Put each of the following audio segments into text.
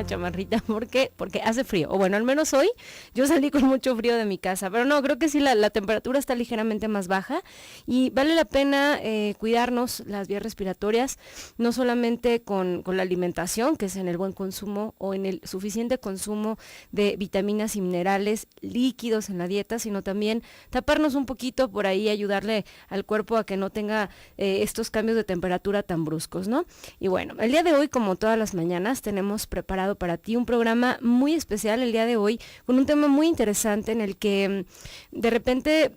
chamarrita porque hace frío, o bueno, al menos hoy yo salí con mucho frío de mi casa, pero no, creo que sí la temperatura está ligeramente más baja y vale la pena cuidarnos las vías respiratorias, no solamente con la alimentación, que es en el buen consumo o en el suficiente consumo de vitaminas y minerales líquidos en la dieta, sino también taparnos un poquito por ahí, ayudarle al cuerpo a que no tenga estos cambios de temperatura tan bruscos, ¿no? Y bueno, el día de hoy, como todas las mañanas, tenemos preparado para ti un programa muy especial el día de hoy, con un tema muy interesante en el que de repente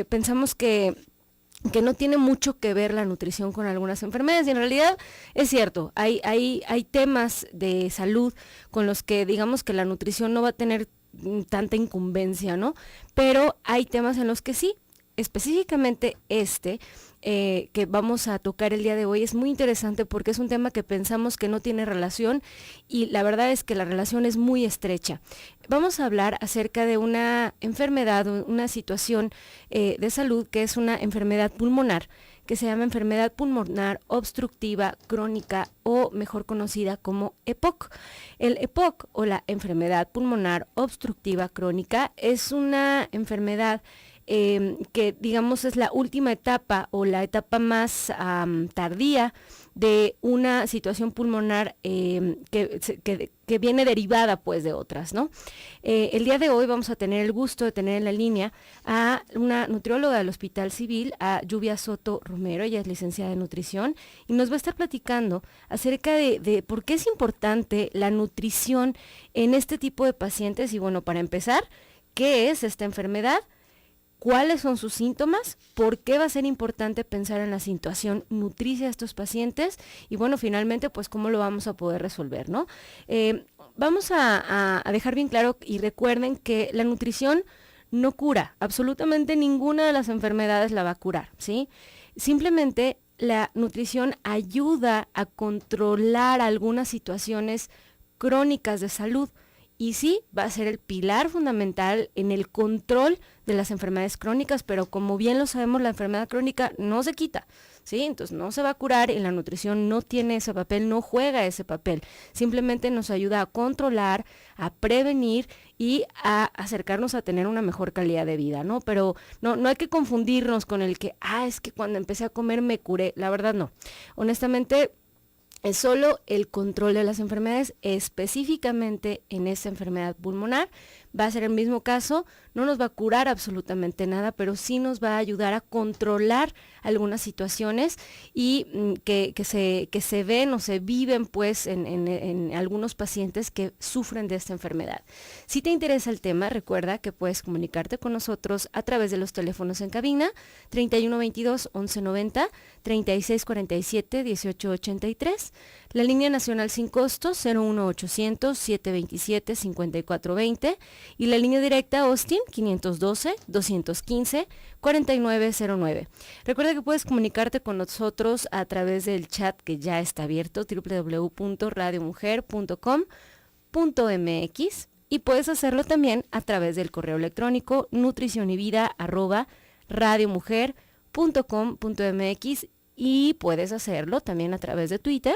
pensamos que no tiene mucho que ver la nutrición con algunas enfermedades, y en realidad es cierto, hay temas de salud con los que digamos que la nutrición no va a tener tanta incumbencia, ¿no? Pero hay temas en los que sí, específicamente que vamos a tocar el día de hoy es muy interesante porque es un tema que pensamos que no tiene relación y la verdad es que la relación es muy estrecha. Vamos a hablar acerca de una enfermedad, una situación de salud que es una enfermedad pulmonar que se llama enfermedad pulmonar obstructiva crónica o mejor conocida como EPOC. El EPOC o la enfermedad pulmonar obstructiva crónica es una enfermedad que digamos es la última etapa o la etapa más tardía de una situación pulmonar que viene derivada pues de otras, ¿no? El día de hoy vamos a tener el gusto de tener en la línea a una nutrióloga del Hospital Civil, a Lluvia Soto Romero. Ella es licenciada en nutrición y nos va a estar platicando acerca de por qué es importante la nutrición en este tipo de pacientes. Y bueno, para empezar, ¿qué es esta enfermedad? ¿Cuáles son sus síntomas? ¿Por qué va a ser importante pensar en la situación nutricia de estos pacientes? Y bueno, finalmente, pues, ¿cómo lo vamos a poder resolver, no? Vamos a dejar bien claro y recuerden que la nutrición no cura, absolutamente ninguna de las enfermedades la va a curar, ¿sí? Simplemente la nutrición ayuda a controlar algunas situaciones crónicas de salud. Y sí, va a ser el pilar fundamental en el control de las enfermedades crónicas, pero como bien lo sabemos, la enfermedad crónica no se quita, ¿sí? Entonces no se va a curar y la nutrición no tiene ese papel, no juega ese papel. Simplemente nos ayuda a controlar, a prevenir y a acercarnos a tener una mejor calidad de vida, ¿no? Pero no hay que confundirnos con el que, es que cuando empecé a comer me curé. La verdad no. Honestamente, es solo el control de las enfermedades, específicamente en esta enfermedad pulmonar. Va a ser el mismo caso, no nos va a curar absolutamente nada, pero sí nos va a ayudar a controlar algunas situaciones y que se ven o se viven pues en algunos pacientes que sufren de esta enfermedad. Si te interesa el tema, recuerda que puedes comunicarte con nosotros a través de los teléfonos en cabina 3122-1190, 3647-1883, la línea nacional sin costo 01800-727-5420 y la línea directa Austin 512-215-4909. Recuerda que puedes comunicarte con nosotros a través del chat que ya está abierto, www.radiomujer.com.mx, y puedes hacerlo también a través del correo electrónico nutricionyvida@radiomujer.com.mx, y puedes hacerlo también a través de Twitter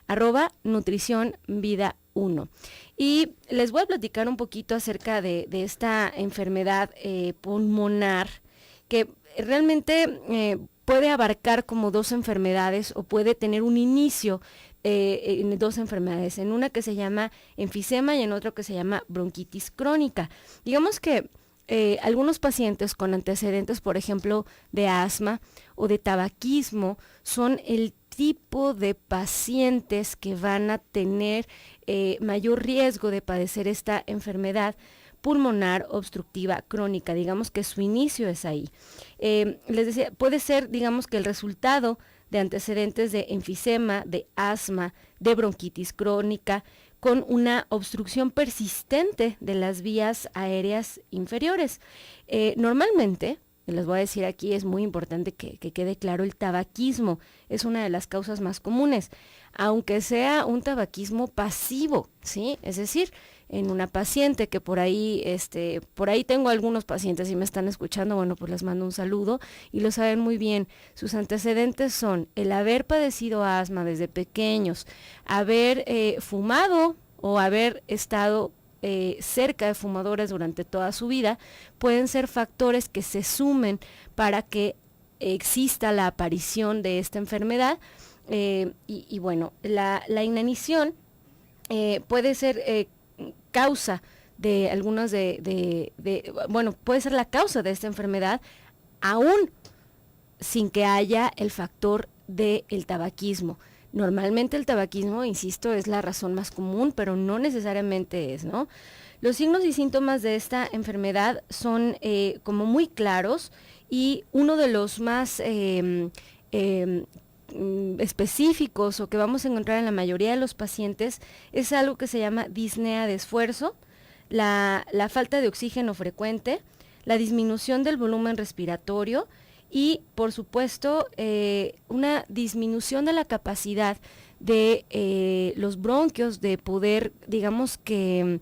@nutricionvida1. Y les voy a platicar un poquito acerca de esta enfermedad pulmonar que realmente puede abarcar como dos enfermedades o puede tener un inicio en dos enfermedades, en una que se llama enfisema y en otra que se llama bronquitis crónica. Digamos que algunos pacientes con antecedentes, por ejemplo, de asma o de tabaquismo, son el tipo de pacientes que van a tener mayor riesgo de padecer esta enfermedad pulmonar obstructiva crónica. Digamos que su inicio es ahí. Les decía, puede ser, digamos que el resultado de antecedentes de enfisema, de asma, de bronquitis crónica, con una obstrucción persistente de las vías aéreas inferiores. Normalmente, les voy a decir aquí, es muy importante que quede claro, el tabaquismo es una de las causas más comunes, aunque sea un tabaquismo pasivo, ¿sí? Es decir, en una paciente que por ahí tengo algunos pacientes y me están escuchando, bueno, pues les mando un saludo y lo saben muy bien. Sus antecedentes son el haber padecido asma desde pequeños, haber fumado o haber estado cerca de fumadores durante toda su vida, pueden ser factores que se sumen para que exista la aparición de esta enfermedad. Y bueno, la inanición puede ser causa de algunas bueno, puede ser la causa de esta enfermedad, aún sin que haya el factor del tabaquismo. Normalmente el tabaquismo, insisto, es la razón más común, pero no necesariamente es, ¿no? Los signos y síntomas de esta enfermedad son como muy claros, y uno de los más específicos, o que vamos a encontrar en la mayoría de los pacientes, es algo que se llama disnea de esfuerzo, la falta de oxígeno frecuente, la disminución del volumen respiratorio y, por supuesto, una disminución de la capacidad de los bronquios de poder, digamos que,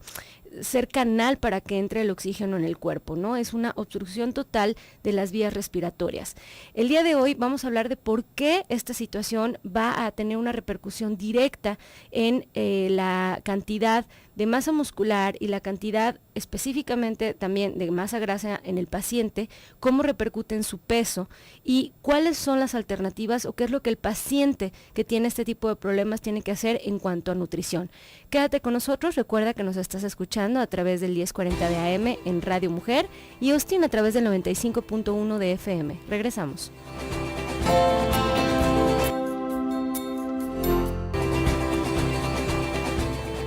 ser canal para que entre el oxígeno en el cuerpo, ¿no? Es una obstrucción total de las vías respiratorias. El día de hoy vamos a hablar de por qué esta situación va a tener una repercusión directa en la cantidad de masa muscular y la cantidad específicamente también de masa grasa en el paciente, cómo repercute en su peso y cuáles son las alternativas o qué es lo que el paciente que tiene este tipo de problemas tiene que hacer en cuanto a nutrición. Quédate con nosotros, recuerda que nos estás escuchando a través del 1040 de AM en Radio Mujer y Austin a través del 95.1 de FM. Regresamos.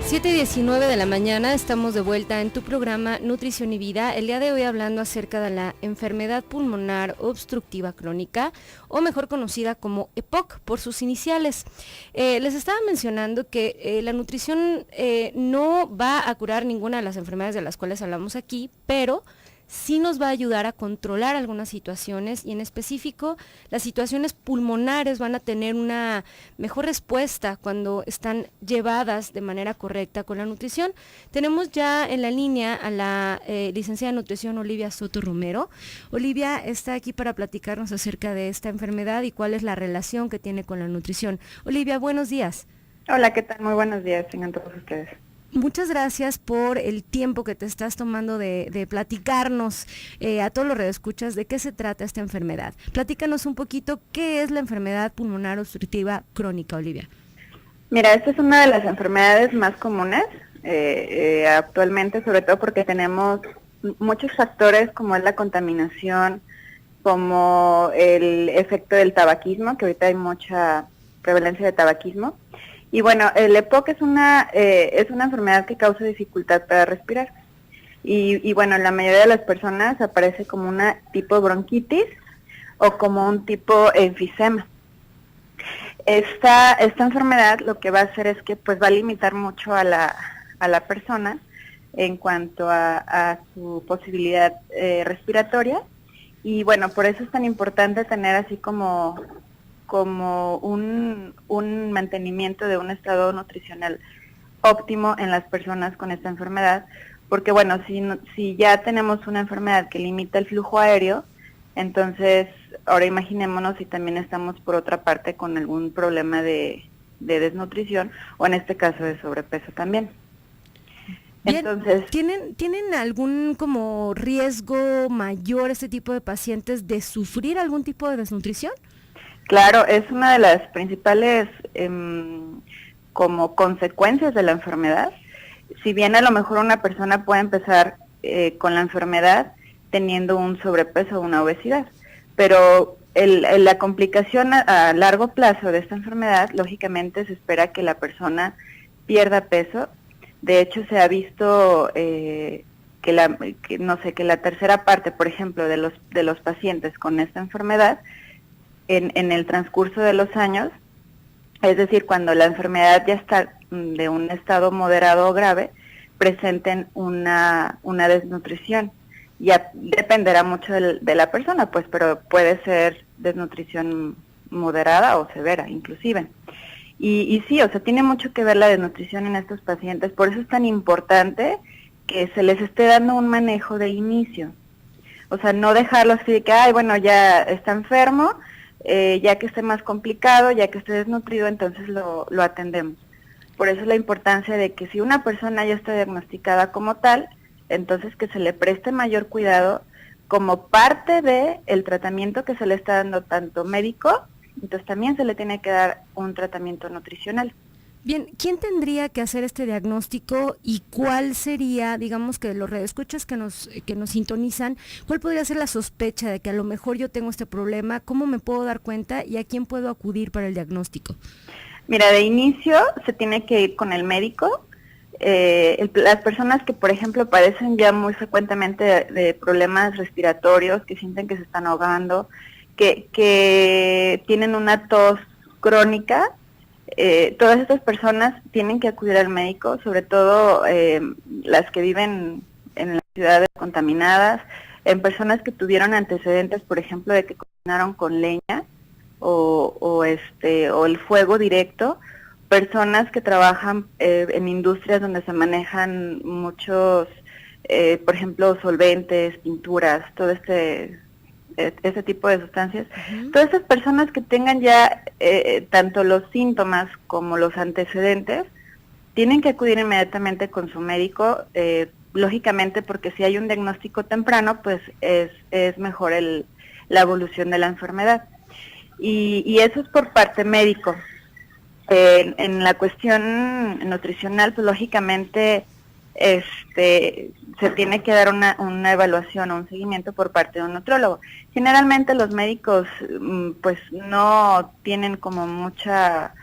7:19 de la mañana, estamos de vuelta en tu programa Nutrición y Vida. El día de hoy hablando acerca de la enfermedad pulmonar obstructiva crónica, o mejor conocida como EPOC por sus iniciales. Les estaba mencionando que la nutrición no va a curar ninguna de las enfermedades de las cuales hablamos aquí, pero sí nos va a ayudar a controlar algunas situaciones, y en específico las situaciones pulmonares van a tener una mejor respuesta cuando están llevadas de manera correcta con la nutrición. Tenemos ya en la línea a la licenciada en nutrición Olivia Soto Romero. Olivia está aquí para platicarnos acerca de esta enfermedad y cuál es la relación que tiene con la nutrición. Olivia, buenos días. Hola, ¿qué tal? Muy buenos días, tengan todos ustedes. Muchas gracias por el tiempo que te estás tomando de platicarnos a todos los radioescuchas de qué se trata esta enfermedad. Platícanos un poquito qué es la enfermedad pulmonar obstructiva crónica, Olivia. Mira, esta es una de las enfermedades más comunes actualmente, sobre todo porque tenemos muchos factores como es la contaminación, como el efecto del tabaquismo, que ahorita hay mucha prevalencia de tabaquismo. Y bueno, el EPOC es una enfermedad que causa dificultad para respirar. Y bueno, en la mayoría de las personas aparece como una tipo bronquitis o como un tipo enfisema. Esta enfermedad lo que va a hacer es que pues va a limitar mucho a la persona en cuanto a su posibilidad respiratoria. Y bueno, por eso es tan importante tener así como un mantenimiento de un estado nutricional óptimo en las personas con esta enfermedad, porque bueno, si ya tenemos una enfermedad que limita el flujo aéreo, entonces ahora imaginémonos si también estamos por otra parte con algún problema de desnutrición, o en este caso de sobrepeso también. Bien, entonces, ¿tienen algún como riesgo mayor este tipo de pacientes de sufrir algún tipo de desnutrición? Claro, es una de las principales como consecuencias de la enfermedad. Si bien a lo mejor una persona puede empezar con la enfermedad teniendo un sobrepeso o una obesidad, pero la complicación a largo plazo de esta enfermedad, lógicamente se espera que la persona pierda peso. De hecho, se ha visto que la tercera parte, por ejemplo, de los pacientes con esta enfermedad, en el transcurso de los años, es decir, cuando la enfermedad ya está de un estado moderado o grave, presenten una desnutrición. Ya dependerá mucho de la persona, pues, pero puede ser desnutrición moderada o severa, inclusive. Y sí, o sea, tiene mucho que ver la desnutrición en estos pacientes, por eso es tan importante que se les esté dando un manejo de inicio. O sea, no dejarlo así de que, ay, bueno, ya está enfermo, ya que esté más complicado, ya que esté desnutrido, entonces lo atendemos. Por eso la importancia de que si una persona ya está diagnosticada como tal, entonces que se le preste mayor cuidado como parte de el tratamiento que se le está dando tanto médico, entonces también se le tiene que dar un tratamiento nutricional. Bien, ¿quién tendría que hacer este diagnóstico y cuál sería, digamos que los radioescuchas que nos sintonizan, cuál podría ser la sospecha de que a lo mejor yo tengo este problema? ¿Cómo me puedo dar cuenta y a quién puedo acudir para el diagnóstico? Mira, de inicio se tiene que ir con el médico. Las personas que, por ejemplo, padecen ya muy frecuentemente de problemas respiratorios, que sienten que se están ahogando, que tienen una tos crónica, todas estas personas tienen que acudir al médico, sobre todo las que viven en las ciudades contaminadas, en personas que tuvieron antecedentes, por ejemplo, de que cocinaron con leña o el fuego directo, personas que trabajan en industrias donde se manejan muchos, por ejemplo, solventes, pinturas, todo este tipo de sustancias. Uh-huh. Todas esas personas que tengan ya tanto los síntomas como los antecedentes, tienen que acudir inmediatamente con su médico, lógicamente porque si hay un diagnóstico temprano, pues es mejor la evolución de la enfermedad. Y eso es por parte médico. En la cuestión nutricional, pues lógicamente se tiene que dar una evaluación o un seguimiento por parte de un nutriólogo. Generalmente los médicos pues no tienen como mucha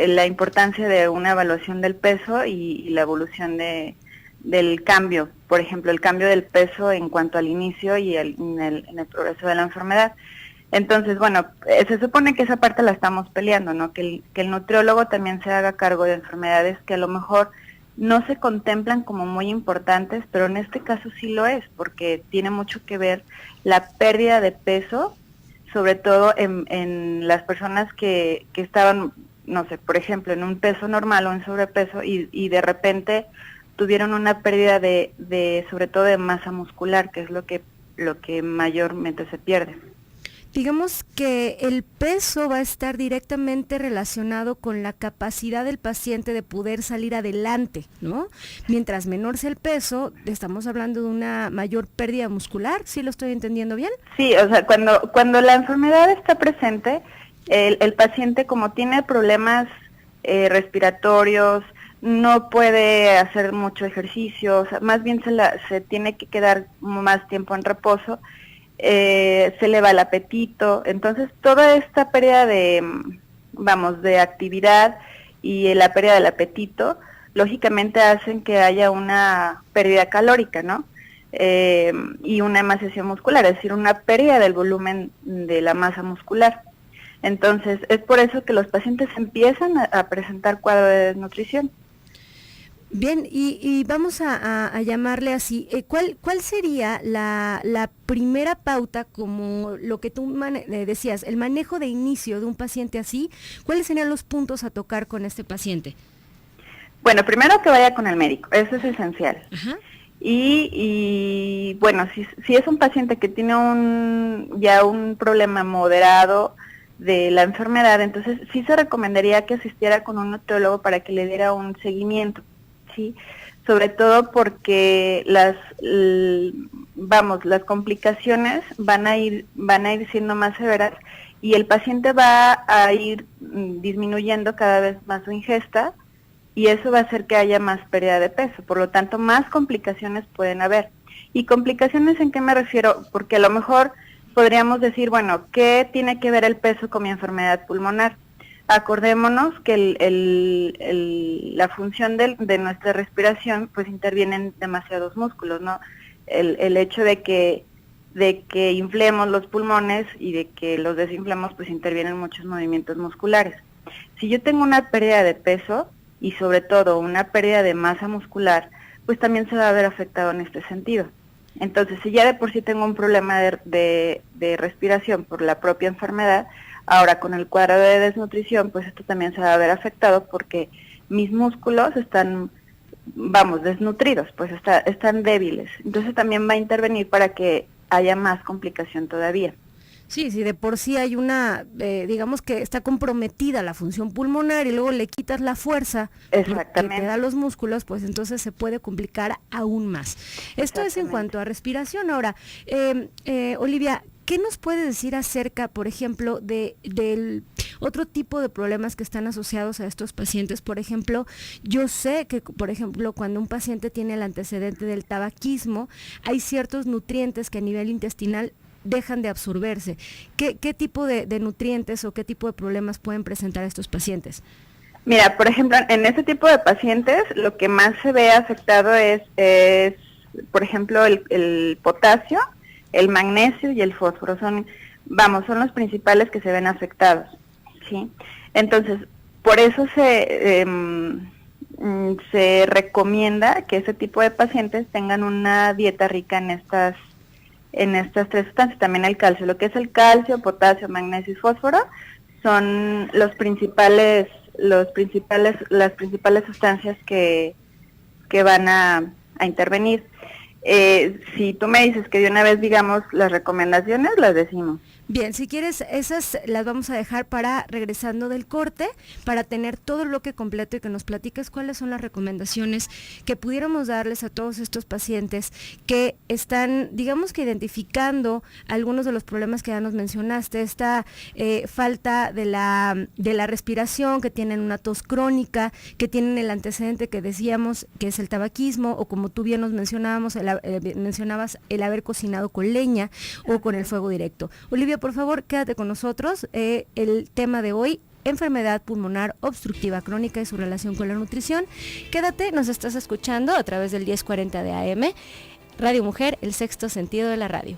la importancia de una evaluación del peso y la evolución del cambio, por ejemplo, el cambio del peso en cuanto al inicio y en el progreso de la enfermedad. Entonces, bueno, se supone que esa parte la estamos peleando, ¿no? Que el nutriólogo también se haga cargo de enfermedades que a lo mejor no se contemplan como muy importantes, pero en este caso sí lo es, porque tiene mucho que ver la pérdida de peso, sobre todo en las personas que estaban, no sé, por ejemplo, en un peso normal o en sobrepeso y de repente tuvieron una pérdida de sobre todo de masa muscular, que es lo que mayormente se pierde. Digamos que el peso va a estar directamente relacionado con la capacidad del paciente de poder salir adelante, ¿no? Mientras menor sea el peso, estamos hablando de una mayor pérdida muscular, ¿sí lo estoy entendiendo bien? Sí, o sea, cuando la enfermedad está presente, el paciente como tiene problemas respiratorios, no puede hacer mucho ejercicio, o sea, más bien se tiene que quedar más tiempo en reposo, se le va el apetito, entonces toda esta pérdida de actividad y la pérdida del apetito, lógicamente hacen que haya una pérdida calórica, ¿no? Y una emaciación muscular, es decir, una pérdida del volumen de la masa muscular. Entonces, es por eso que los pacientes empiezan a presentar cuadro de desnutrición. Bien, y vamos a llamarle así, ¿cuál sería la primera pauta, como lo que tú decías, el manejo de inicio de un paciente así? ¿Cuáles serían los puntos a tocar con este paciente? Bueno, primero que vaya con el médico, eso es esencial. Ajá. Y bueno, si es un paciente que tiene ya un problema moderado de la enfermedad, entonces sí se recomendaría que asistiera con un nutriólogo para que le diera un seguimiento. Sí, sobre todo porque las complicaciones van a ir siendo más severas y el paciente va a ir disminuyendo cada vez más su ingesta y eso va a hacer que haya más pérdida de peso, por lo tanto más complicaciones pueden haber. ¿Y complicaciones en qué me refiero? Porque a lo mejor podríamos decir, bueno, ¿qué tiene que ver el peso con mi enfermedad pulmonar? Acordémonos que la función de nuestra respiración pues intervienen demasiados músculos, ¿no? El hecho de que inflemos los pulmones y de que los desinflemos pues intervienen muchos movimientos musculares. Si yo tengo una pérdida de peso y sobre todo una pérdida de masa muscular, pues también se va a ver afectado en este sentido. Entonces, si ya de por sí tengo un problema de respiración por la propia enfermedad, ahora con el cuadro de desnutrición, pues esto también se va a ver afectado porque mis músculos están, desnutridos, pues están débiles. Entonces también va a intervenir para que haya más complicación todavía. Sí, sí, de por sí hay una, digamos que está comprometida la función pulmonar y luego le quitas la fuerza que te da los músculos, pues entonces se puede complicar aún más. Esto es en cuanto a respiración. Ahora, Olivia, ¿qué nos puede decir acerca, por ejemplo, del otro tipo de problemas que están asociados a estos pacientes? Por ejemplo, yo sé que, por ejemplo, cuando un paciente tiene el antecedente del tabaquismo, hay ciertos nutrientes que a nivel intestinal dejan de absorberse. ¿Qué tipo de nutrientes o qué tipo de problemas pueden presentar estos pacientes? Mira, por ejemplo, en este tipo de pacientes lo que más se ve afectado es por ejemplo, el potasio, el magnesio y el fósforo. Son los principales que se ven afectados, ¿sí? Entonces, por eso se recomienda que ese tipo de pacientes tengan una dieta rica en estas tres sustancias. También el calcio, lo que es el calcio, potasio, magnesio y fósforo son las principales sustancias que van a intervenir. Si tú me dices que de una vez digamos las recomendaciones, las decimos. Bien, si quieres, esas las vamos a dejar para regresando del corte, para tener todo el bloque completo y que nos platiques cuáles son las recomendaciones que pudiéramos darles a todos estos pacientes que están, digamos que identificando algunos de los problemas que ya nos mencionaste, esta falta de la respiración, que tienen una tos crónica, que tienen el antecedente que decíamos que es el tabaquismo, o como tú bien nos mencionabas, el haber cocinado con leña o con el fuego directo. Olivia, por favor, quédate con nosotros. El tema de hoy, enfermedad pulmonar obstructiva crónica y su relación con la nutrición. Quédate, nos estás escuchando a través del 1040 de AM, Radio Mujer, el sexto sentido de la radio.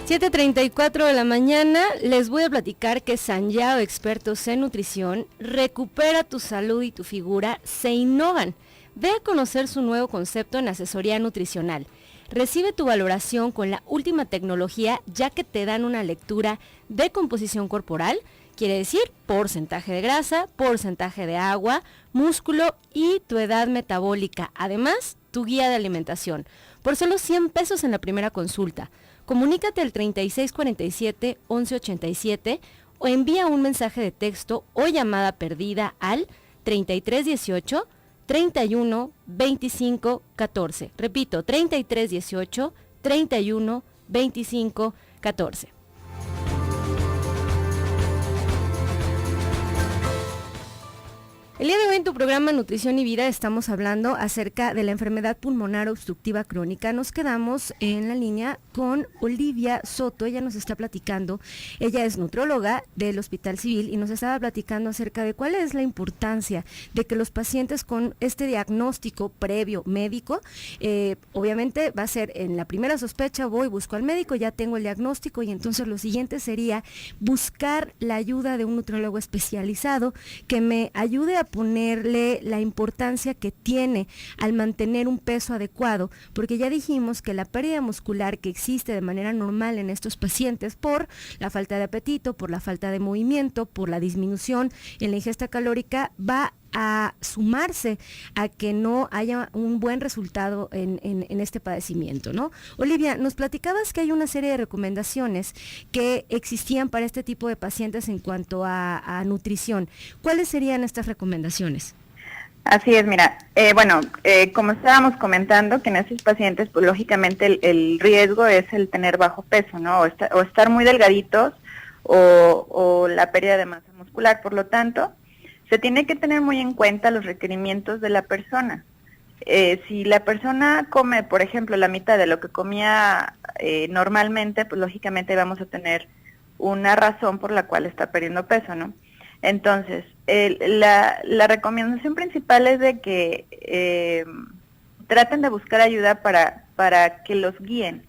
(7:34 de la mañana), les voy a platicar que Sanyao, expertos en nutrición, recupera tu salud y tu figura, se innovan. Ve a conocer su nuevo concepto en asesoría nutricional. Recibe tu valoración con la última tecnología, ya que te dan una lectura de composición corporal, quiere decir porcentaje de grasa, porcentaje de agua, músculo y tu edad metabólica. Además, tu guía de alimentación. Por solo 100 pesos en la primera consulta. Comunícate al 3647-1187 o envía un mensaje de texto o llamada perdida al 3318 31 25 14. Repito, 3318 31 25 14. El día de hoy en tu programa Nutrición y Vida estamos hablando acerca de la enfermedad pulmonar obstructiva crónica. Nos quedamos en la línea con Olivia Soto. Ella nos está platicando, ella es nutrióloga del Hospital Civil y nos estaba platicando acerca de cuál es la importancia de que los pacientes con este diagnóstico previo médico, obviamente va a ser en la primera sospecha, voy, busco al médico, ya tengo el diagnóstico y entonces lo siguiente sería buscar la ayuda de un nutriólogo especializado que me ayude a ponerle la importancia que tiene al mantener un peso adecuado, porque ya dijimos que la pérdida muscular que existe de manera normal en estos pacientes por la falta de apetito, por la falta de movimiento, por la disminución en la ingesta calórica, va a sumarse a que no haya un buen resultado en este padecimiento, ¿no? Olivia, nos platicabas que hay una serie de recomendaciones que existían para este tipo de pacientes en cuanto a nutrición. ¿Cuáles serían estas recomendaciones? Así es, mira, como estábamos comentando, que en estos pacientes, pues lógicamente el riesgo es el tener bajo peso, ¿no? O estar muy delgaditos o la pérdida de masa muscular. Por lo tanto, se tiene que tener muy en cuenta los requerimientos de la persona. Si la persona come, por ejemplo, la mitad de lo que comía normalmente, pues lógicamente vamos a tener una razón por la cual está perdiendo peso, ¿no? Entonces, la recomendación principal es de que traten de buscar ayuda para que los guíen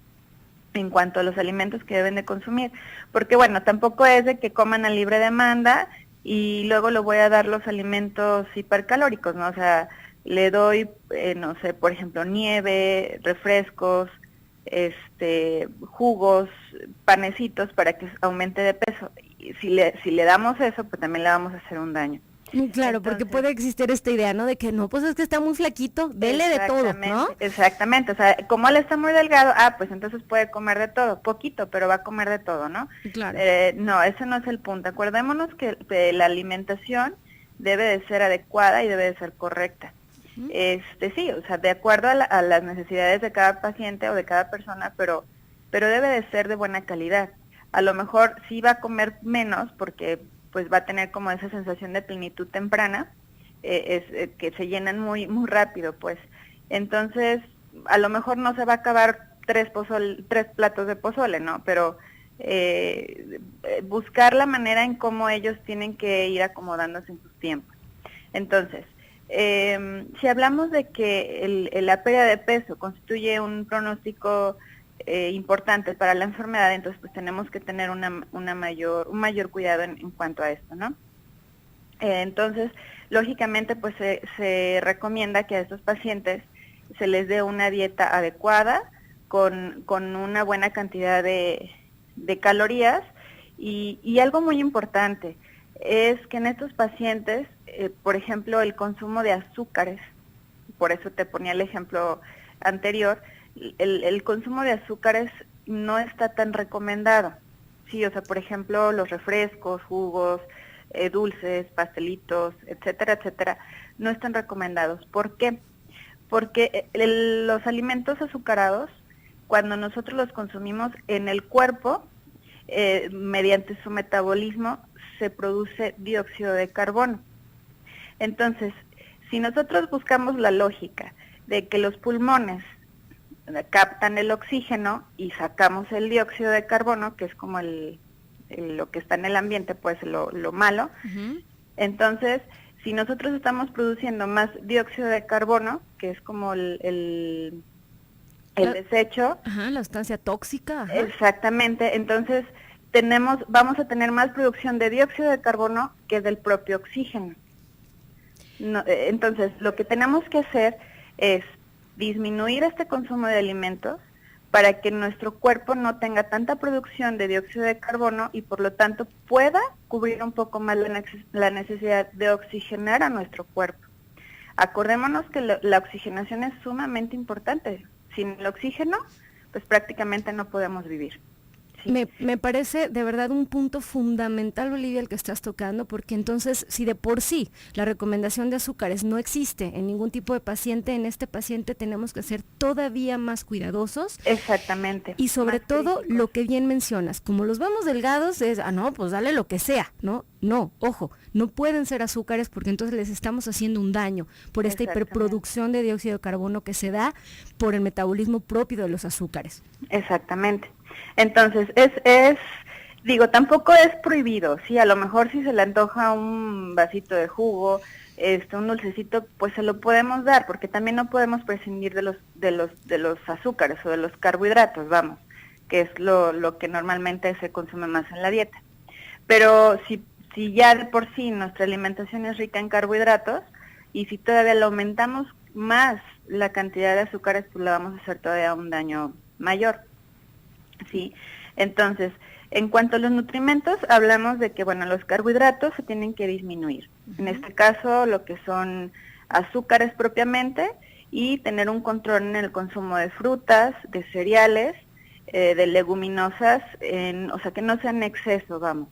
en cuanto a los alimentos que deben de consumir. Porque bueno, tampoco es de que coman a libre demanda y luego le voy a dar los alimentos hipercalóricos, ¿no? O sea, le doy, no sé, por ejemplo, nieve, refrescos, jugos, panecitos para que aumente de peso. si le damos eso, pues también le vamos a hacer un daño. Claro, porque puede existir esta idea, ¿no? De que no, pues es que está muy flaquito, dele de todo, ¿no? Exactamente, o sea, como él está muy delgado, pues entonces puede comer de todo, poquito, pero va a comer de todo, ¿no? Claro. No, ese no es el punto. Acordémonos que la alimentación debe de ser adecuada y debe de ser correcta. Sí, o sea, de acuerdo a las necesidades de cada paciente o de cada persona, pero debe de ser de buena calidad. A lo mejor sí va a comer menos porque pues va a tener como esa sensación de plenitud temprana, que se llenan muy rápido, pues. Entonces, a lo mejor no se va a acabar 3 platos de pozole, ¿no? Pero buscar la manera en cómo ellos tienen que ir acomodándose en sus tiempos. Entonces, si hablamos de que la pérdida de peso constituye un pronóstico importante para la enfermedad, entonces pues tenemos que tener un mayor cuidado en cuanto a esto, ¿no? Entonces, lógicamente, pues se recomienda que a estos pacientes se les dé una dieta adecuada, con una buena cantidad de calorías, y algo muy importante es que en estos pacientes, por ejemplo, el consumo de azúcares, por eso te ponía el ejemplo anterior, el consumo de azúcares no está tan recomendado. Sí, o sea, por ejemplo, los refrescos, jugos, dulces, pastelitos, etcétera, etcétera, no están recomendados. ¿Por qué? Porque los alimentos azucarados, cuando nosotros los consumimos en el cuerpo, mediante su metabolismo, se produce dióxido de carbono. Entonces, si nosotros buscamos la lógica de que los pulmones captan el oxígeno y sacamos el dióxido de carbono, que es como lo que está en el ambiente, pues lo malo. Entonces, si nosotros estamos produciendo más dióxido de carbono, que es como el desecho. La sustancia tóxica. Exactamente, entonces vamos a tener más producción de dióxido de carbono que del propio oxígeno. No, entonces, lo que tenemos que hacer es disminuir este consumo de alimentos para que nuestro cuerpo no tenga tanta producción de dióxido de carbono y por lo tanto pueda cubrir un poco más la necesidad de oxigenar a nuestro cuerpo. Acordémonos que la oxigenación es sumamente importante. Sin el oxígeno, pues prácticamente no podemos vivir. Sí. Me parece de verdad un punto fundamental, Olivia, el que estás tocando, porque entonces, si de por sí la recomendación de azúcares no existe en ningún tipo de paciente, en este paciente tenemos que ser todavía más cuidadosos. Exactamente. Y sobre todo, lo que bien mencionas, como los vemos delgados, no, pues dale lo que sea, ¿no? No, ojo, no pueden ser azúcares porque entonces les estamos haciendo un daño por esta hiperproducción de dióxido de carbono que se da por el metabolismo propio de los azúcares. Exactamente. Entonces, tampoco es prohibido, sí, a lo mejor si se le antoja un vasito de jugo, un dulcecito, pues se lo podemos dar, porque también no podemos prescindir de los azúcares o de los carbohidratos, vamos, que es lo que normalmente se consume más en la dieta. Pero si ya de por sí nuestra alimentación es rica en carbohidratos, y si todavía le aumentamos más la cantidad de azúcares, pues le vamos a hacer todavía un daño mayor. Sí, entonces, en cuanto a los nutrimentos, hablamos de que, los carbohidratos se tienen que disminuir. En este caso, lo que son azúcares propiamente, y tener un control en el consumo de frutas, de cereales, de leguminosas, o sea, que no sea en exceso, vamos,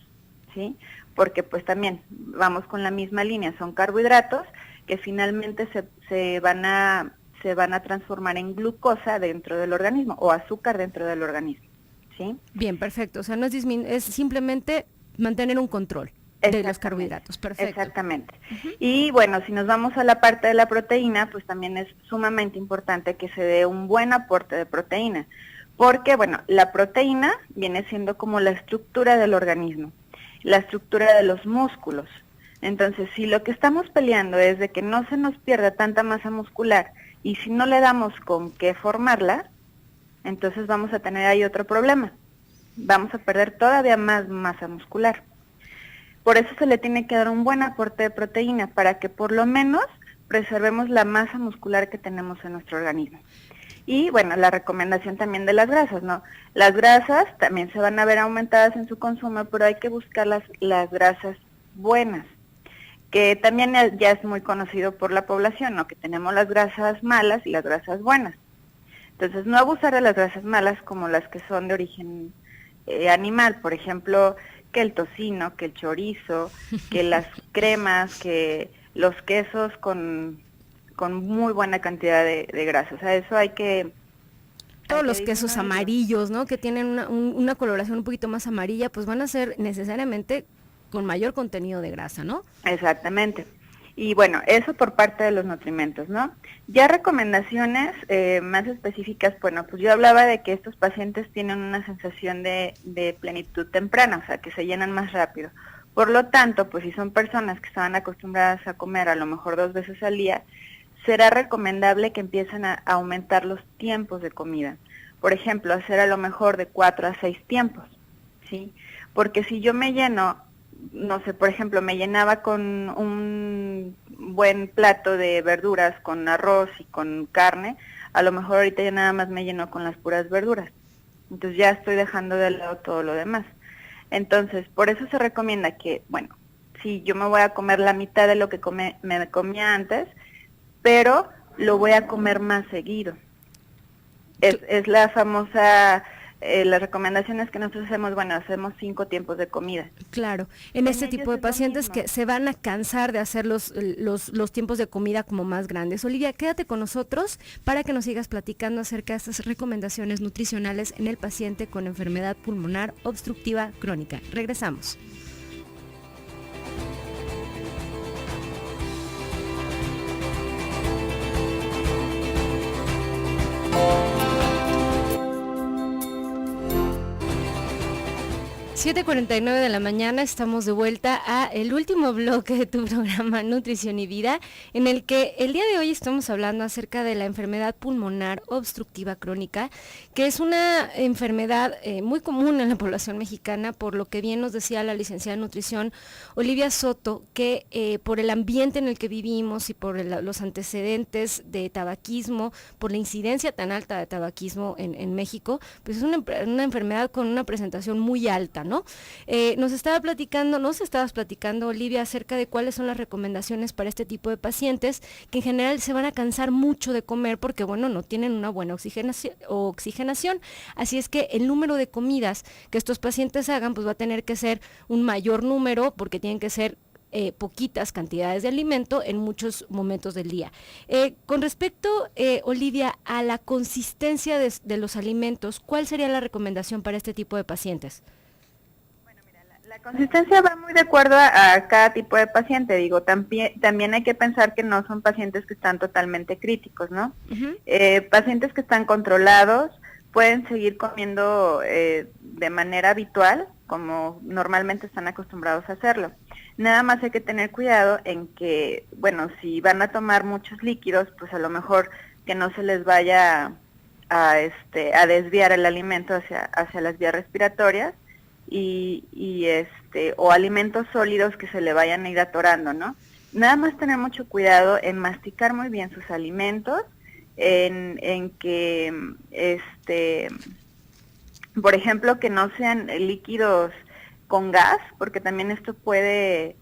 ¿sí? Porque pues también vamos con la misma línea, son carbohidratos que finalmente se van a transformar en glucosa dentro del organismo, o azúcar dentro del organismo. ¿Sí? Bien, perfecto. O sea, no es simplemente mantener un control de los carbohidratos. Perfecto. Exactamente. Y bueno, si nos vamos a la parte de la proteína, pues también es sumamente importante que se dé un buen aporte de proteína, porque la proteína viene siendo como la estructura del organismo, la estructura de los músculos. Entonces, si lo que estamos peleando es de que no se nos pierda tanta masa muscular, y si no le damos con qué formarla, entonces vamos a tener ahí otro problema. Vamos a perder todavía más masa muscular. Por eso se le tiene que dar un buen aporte de proteína, para que por lo menos preservemos la masa muscular que tenemos en nuestro organismo. Y bueno, la recomendación también de las grasas, ¿no? Las grasas también se van a ver aumentadas en su consumo, pero hay que buscar las grasas buenas, que también ya es muy conocido por la población, ¿no? Que tenemos las grasas malas y las grasas buenas. Entonces, no abusar de las grasas malas como las que son de origen animal, por ejemplo, que el tocino, que el chorizo, que las cremas, que los quesos con muy buena cantidad de grasa. O sea, eso hay que... Todos los quesos amarillos, ¿no? Que tienen una coloración un poquito más amarilla, pues van a ser necesariamente con mayor contenido de grasa, ¿no? Exactamente. Y bueno, eso por parte de los nutrimentos, ¿no? Ya recomendaciones más específicas, bueno, pues yo hablaba de que estos pacientes tienen una sensación de plenitud temprana, o sea, que se llenan más rápido. Por lo tanto, pues si son personas que estaban acostumbradas a comer a lo mejor 2 veces al día, será recomendable que empiecen a aumentar los tiempos de comida. Por ejemplo, hacer a lo mejor de 4 a 6 tiempos, ¿sí? Porque si yo me lleno, no sé, por ejemplo, me llenaba con un buen plato de verduras, con arroz y con carne, a lo mejor ahorita ya nada más me lleno con las puras verduras. Entonces ya estoy dejando de lado todo lo demás. Entonces, por eso se recomienda que, bueno, si yo me voy a comer la mitad de lo que me comía antes, pero lo voy a comer más seguido. Es la famosa, las recomendaciones que nosotros hacemos, bueno, hacemos 5 tiempos de comida. Claro, en este tipo de pacientes que se van a cansar de hacer los tiempos de comida como más grandes. Olivia, quédate con nosotros para que nos sigas platicando acerca de estas recomendaciones nutricionales en el paciente con enfermedad pulmonar obstructiva crónica. Regresamos. 7:49 de la mañana, estamos de vuelta a el último bloque de tu programa Nutrición y Vida, en el que el día de hoy estamos hablando acerca de la enfermedad pulmonar obstructiva crónica, que es una enfermedad muy común en la población mexicana, por lo que bien nos decía la licenciada en nutrición Olivia Soto, que por el ambiente en el que vivimos y por los antecedentes de tabaquismo, por la incidencia tan alta de tabaquismo en México, pues es una enfermedad con una presentación muy alta, ¿no? Nos estabas platicando, Olivia, acerca de cuáles son las recomendaciones para este tipo de pacientes que en general se van a cansar mucho de comer porque, bueno, no tienen una buena oxigenación. Así es que el número de comidas que estos pacientes hagan, pues va a tener que ser un mayor número porque tienen que ser poquitas cantidades de alimento en muchos momentos del día. Con respecto, Olivia, a la consistencia de los alimentos, ¿cuál sería la recomendación para este tipo de pacientes? La consistencia va muy de acuerdo a cada tipo de paciente, digo, también hay que pensar que no son pacientes que están totalmente críticos, ¿no? Pacientes que están controlados pueden seguir comiendo de manera habitual, como normalmente están acostumbrados a hacerlo. Nada más hay que tener cuidado en que, bueno, si van a tomar muchos líquidos, pues a lo mejor que no se les vaya a desviar el alimento hacia las vías respiratorias, o alimentos sólidos que se le vayan a ir atorando, ¿no? Nada más tener mucho cuidado en masticar muy bien sus alimentos, en que, por ejemplo, que no sean líquidos con gas, porque también esto puede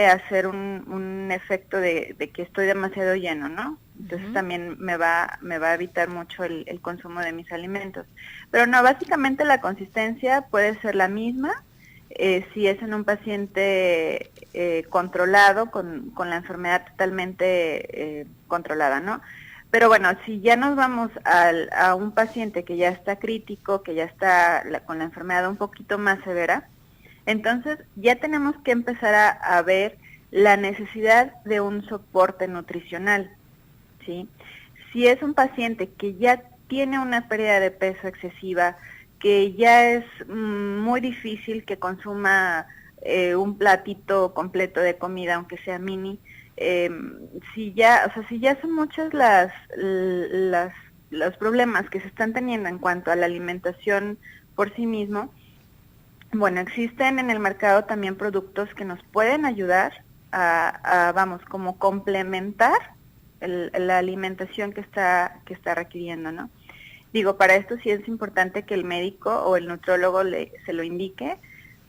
hacer un efecto de que estoy demasiado lleno, ¿no? Entonces también me va a evitar mucho el consumo de mis alimentos. Pero no, básicamente la consistencia puede ser la misma si es en un paciente controlado, con la enfermedad totalmente controlada, ¿no? Pero bueno, si ya nos vamos a un paciente que ya está crítico, que ya está con la enfermedad un poquito más severa, entonces ya tenemos que empezar a ver la necesidad de un soporte nutricional, ¿sí? Si es un paciente que ya tiene una pérdida de peso excesiva, que ya es muy difícil que consuma un platito completo de comida, aunque sea mini, si ya son muchos los problemas que se están teniendo en cuanto a la alimentación por sí mismo, bueno, existen en el mercado también productos que nos pueden ayudar vamos, como complementar la alimentación que está requiriendo, ¿no? Digo, para esto sí es importante que el médico o el nutrólogo se lo indique,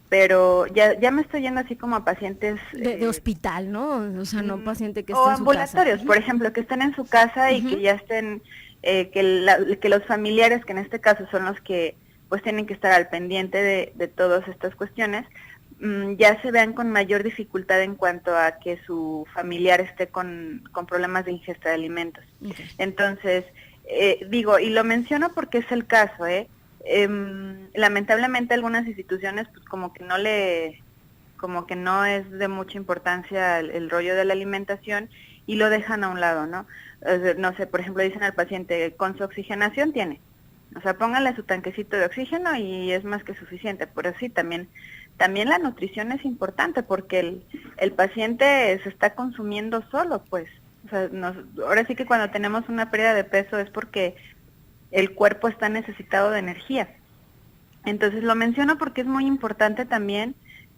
pero ya me estoy yendo así como a pacientes... De hospital, ¿no? O sea, no paciente que o esté en su casa. ambulatorios, por ejemplo, que estén en su casa y que ya estén, que los familiares, que en este caso son los que pues tienen que estar al pendiente de todas estas cuestiones, ya se vean con mayor dificultad en cuanto a que su familiar esté con problemas de ingesta de alimentos. Okay. Entonces, digo, y lo menciono porque es el caso, lamentablemente algunas instituciones pues como que no es de mucha importancia el rollo de la alimentación y lo dejan a un lado, ¿no? No sé, por ejemplo, dicen al paciente, con su oxigenación tiene, o sea, póngale su tanquecito de oxígeno y es más que suficiente, pero sí, también la nutrición es importante porque el paciente se está consumiendo solo, pues. O sea, ahora sí que cuando tenemos una pérdida de peso es porque el cuerpo está necesitado de energía. Entonces lo menciono porque es muy importante también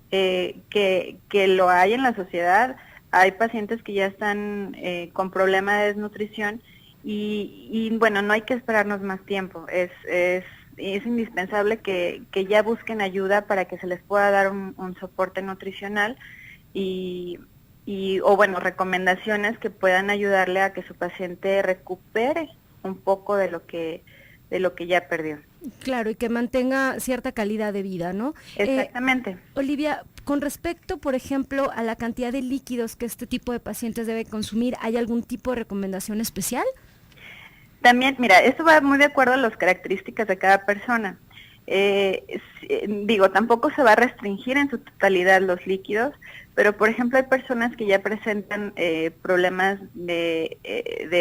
que lo hay en la sociedad. Hay pacientes que ya están con problema de desnutrición y bueno, no hay que esperarnos más tiempo. Es indispensable que ya busquen ayuda para que se les pueda dar un soporte nutricional o bueno, recomendaciones que puedan ayudarle a que su paciente recupere un poco de lo que ya perdió. Claro, y que mantenga cierta calidad de vida, ¿no? Exactamente. Olivia, con respecto, por ejemplo, a la cantidad de líquidos que este tipo de pacientes debe consumir, ¿hay algún tipo de recomendación especial? También, mira, esto va muy de acuerdo a las características de cada persona. Digo, tampoco se va a restringir en su totalidad los líquidos, pero por ejemplo hay personas que ya presentan problemas de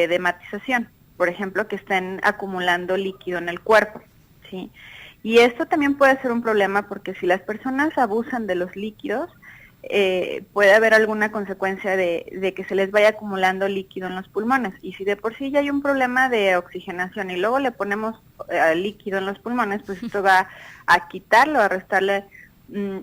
dematización, por ejemplo, que están acumulando líquido en el cuerpo, ¿sí? Y esto también puede ser un problema porque si las personas abusan de los líquidos, puede haber alguna consecuencia de que se les vaya acumulando líquido en los pulmones. Y si de por sí ya hay un problema de oxigenación y luego le ponemos líquido en los pulmones, pues esto va a quitarlo, a restarle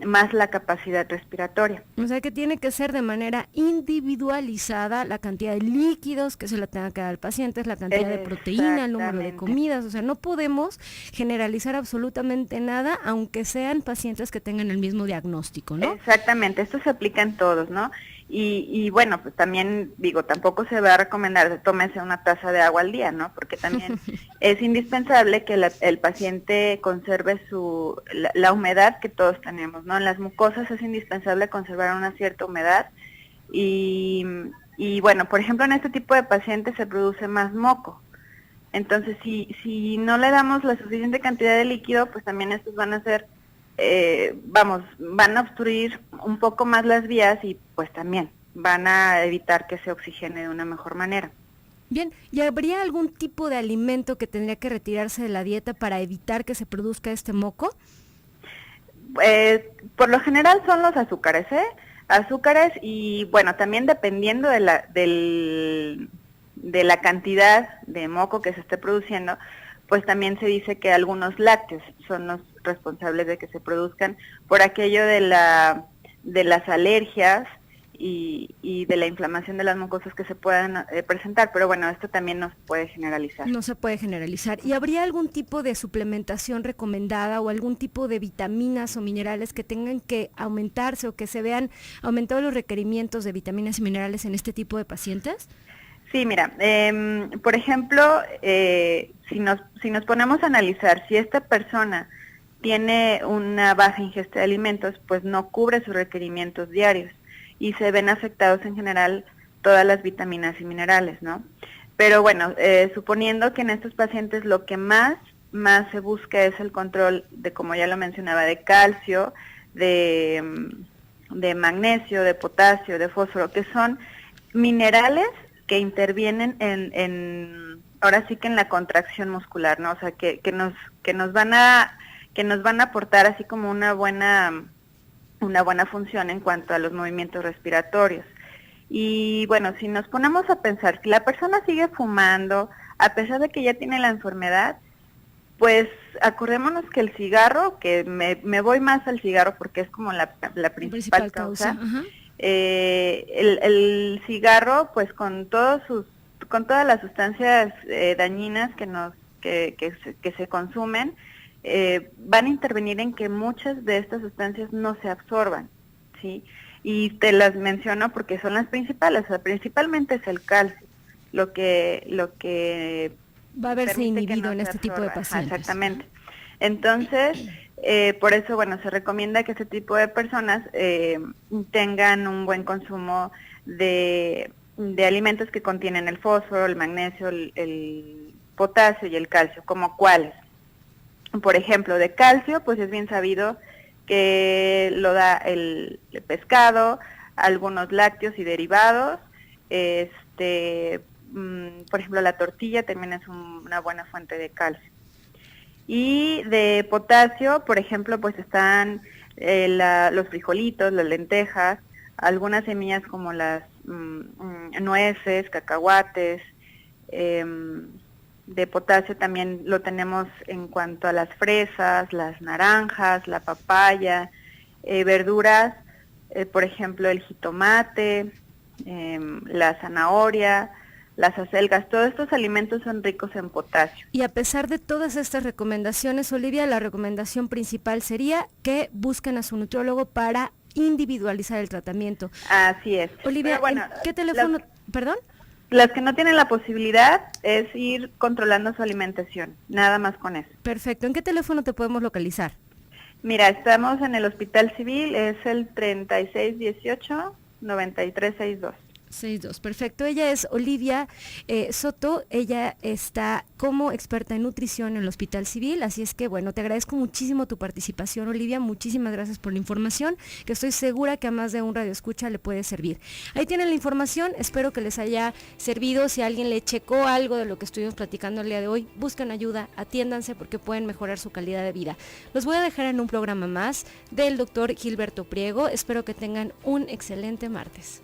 más la capacidad respiratoria. O sea que tiene que ser de manera individualizada la cantidad de líquidos que se le tenga que dar al paciente, la cantidad de proteína, el número de comidas, o sea, no podemos generalizar absolutamente nada, aunque sean pacientes que tengan el mismo diagnóstico, ¿no? Exactamente, esto se aplica en todos, ¿no? Y bueno, pues también digo, tampoco se va a recomendar tómese una taza de agua al día, ¿no? Porque también es indispensable que el paciente conserve la humedad que todos tenemos, ¿no? En las mucosas es indispensable conservar una cierta humedad y bueno, por ejemplo, en este tipo de pacientes se produce más moco. Entonces, si no le damos la suficiente cantidad de líquido, pues también estos van a ser van a obstruir un poco más las vías y pues también van a evitar que se oxigene de una mejor manera. Bien, ¿y habría algún tipo de alimento que tendría que retirarse de la dieta para evitar que se produzca este moco? Por lo general son los azúcares, azúcares y bueno, también dependiendo de la cantidad de moco que se esté produciendo, pues también se dice que algunos lácteos son los responsables de que se produzcan por aquello de las alergias y de la inflamación de las mucosas que se puedan presentar, pero bueno, esto también no se puede generalizar. No se puede generalizar. ¿Y habría algún tipo de suplementación recomendada o algún tipo de vitaminas o minerales que tengan que aumentarse o que se vean aumentados los requerimientos de vitaminas y minerales en este tipo de pacientes? Sí, mira, por ejemplo, si nos ponemos a analizar si esta persona tiene una baja ingesta de alimentos, pues no cubre sus requerimientos diarios y se ven afectados en general todas las vitaminas y minerales, ¿no? Pero bueno, suponiendo que en estos pacientes lo que más se busca es el control de, como ya lo mencionaba, de calcio, de magnesio, de potasio, de fósforo, que son minerales que intervienen ahora sí que en la contracción muscular, ¿no? O sea, que nos van a aportar así como una buena función en cuanto a los movimientos respiratorios. Y bueno, si nos ponemos a pensar, si la persona sigue fumando, a pesar de que ya tiene la enfermedad, pues acordémonos que el cigarro, que me voy más al cigarro porque es como la principal causa, El cigarro, pues con todas las sustancias dañinas que se consumen, van a intervenir en que muchas de estas sustancias no se absorban, ¿sí? Y te las menciono porque son las principales, o sea, principalmente es el calcio, lo que va a verse permite inhibido no en este tipo de pacientes. Exactamente. Entonces, por eso, bueno, se recomienda que este tipo de personas tengan un buen consumo de alimentos que contienen el fósforo, el magnesio, el potasio y el calcio, como cuáles. Por ejemplo, de calcio, pues es bien sabido que lo da el pescado, algunos lácteos y derivados, por ejemplo, la tortilla también es una buena fuente de calcio. Y de potasio, por ejemplo, pues están los frijolitos, las lentejas, algunas semillas como las nueces, cacahuates. De potasio también lo tenemos en cuanto a las fresas, las naranjas, la papaya, verduras, por ejemplo, el jitomate, la zanahoria, las acelgas. Todos estos alimentos son ricos en potasio. Y a pesar de todas estas recomendaciones, Olivia, la recomendación principal sería que busquen a su nutriólogo para individualizar el tratamiento. Así es. Olivia, bueno, ¿en qué teléfono? ¿Perdón? Las que no tienen la posibilidad es ir controlando su alimentación, nada más con eso. Perfecto. ¿En qué teléfono te podemos localizar? Mira, estamos en el Hospital Civil, es el 3618-9362. 62, perfecto. Ella es Olivia Soto, ella está como experta en nutrición en el Hospital Civil, así es que bueno, te agradezco muchísimo tu participación, Olivia, muchísimas gracias por la información, que estoy segura que a más de un radioescucha le puede servir. Ahí tienen la información, espero que les haya servido. Si alguien le checó algo de lo que estuvimos platicando el día de hoy, busquen ayuda, atiéndanse porque pueden mejorar su calidad de vida. Los voy a dejar en un programa más del doctor Gilberto Priego, espero que tengan un excelente martes.